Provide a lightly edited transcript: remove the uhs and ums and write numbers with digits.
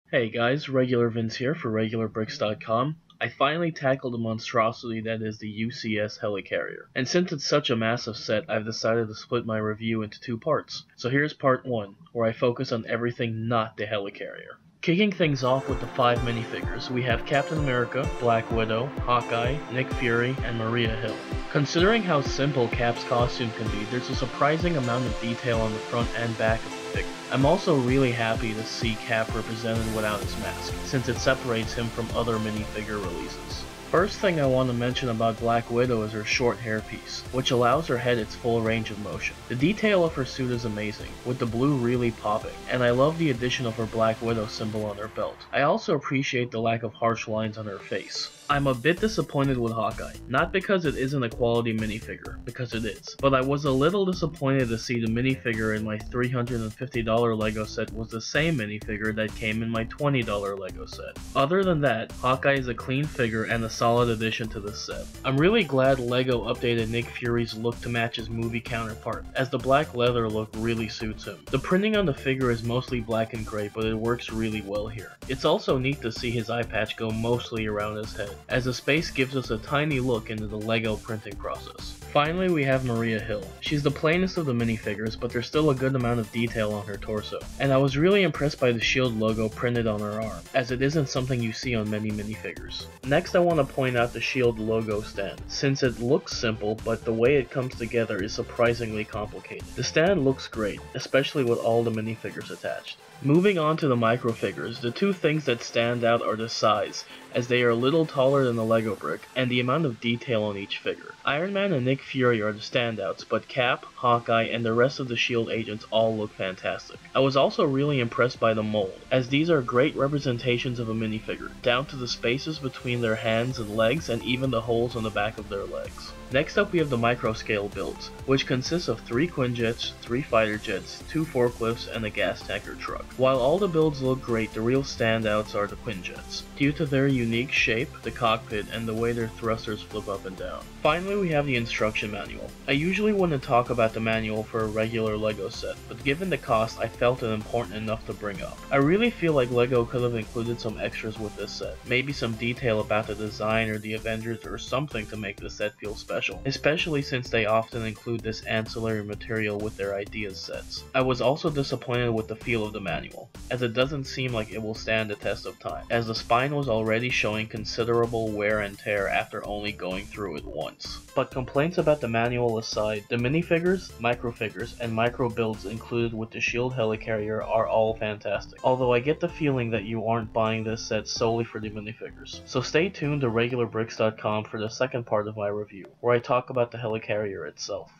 Hey guys, Regular Vince here for RegularBricks.com. I finally tackled the monstrosity that is the UCS Helicarrier. And since it's such a massive set, I've decided to split my review into two parts. So here's part 1, where I focus on everything not the Helicarrier. Kicking things off with the 5 minifigures, we have Captain America, Black Widow, Hawkeye, Nick Fury, and Maria Hill. Considering how simple Cap's costume can be, there's a surprising amount of detail on the front and back of the figure. I'm also really happy to see Cap represented without his mask, since it separates him from other minifigure releases. First thing I want to mention about Black Widow is her short hairpiece, which allows her head its full range of motion. The detail of her suit is amazing, with the blue really popping, and I love the addition of her Black Widow symbol on her belt. I also appreciate the lack of harsh lines on her face. I'm a bit disappointed with Hawkeye, not because it isn't a quality minifigure, because it is, but I was a little disappointed to see the minifigure in my $350 LEGO set was the same minifigure that came in my $20 LEGO set. Other than that, Hawkeye is a clean figure and a solid addition to this set. I'm really glad LEGO updated Nick Fury's look to match his movie counterpart, as the black leather look really suits him. The printing on the figure is mostly black and gray, but it works really well here. It's also neat to see his eye patch go mostly around his head, as the space gives us a tiny look into the LEGO printing process. Finally, we have Maria Hill. She's the plainest of the minifigures, but there's still a good amount of detail on her torso. And I was really impressed by the SHIELD logo printed on her arm, as it isn't something you see on many minifigures. Next, I want to point out the SHIELD logo stand, since it looks simple, but the way it comes together is surprisingly complicated. The stand looks great, especially with all the minifigures attached. Moving on to the microfigures, the two things that stand out are the size, as they are a little taller than the LEGO brick, and the amount of detail on each figure. Iron Man and Nick Fury are the standouts, but Cap, Hawkeye, and the rest of the SHIELD agents all look fantastic. I was also really impressed by the mold, as these are great representations of a minifigure, down to the spaces between their hands and legs and even the holes on the back of their legs. Next up we have the microscale builds, which consists of 3 Quinjets, 3 fighter jets, 2 forklifts, and a gas tanker truck. While all the builds look great, the real standouts are the Quinjets, due to their unique shape, the cockpit, and the way their thrusters flip up and down. Finally, we have the instruction manual. I usually wouldn't talk about the manual for a regular LEGO set, but given the cost, I felt it important enough to bring up. I really feel like LEGO could have included some extras with this set, maybe some detail about the design or the Avengers or something to make the set feel special, especially since they often include this ancillary material with their ideas sets. I was also disappointed with the feel of the manual, as it doesn't seem like it will stand the test of time, as the spine was already showing considerable wear and tear after only going through it once. But complaints about the manual aside, the minifigures, microfigures, and micro builds included with the SHIELD Helicarrier are all fantastic, although I get the feeling that you aren't buying this set solely for the minifigures. So stay tuned to RegularBricks.com for the second part of my review, where I talk about the Helicarrier itself.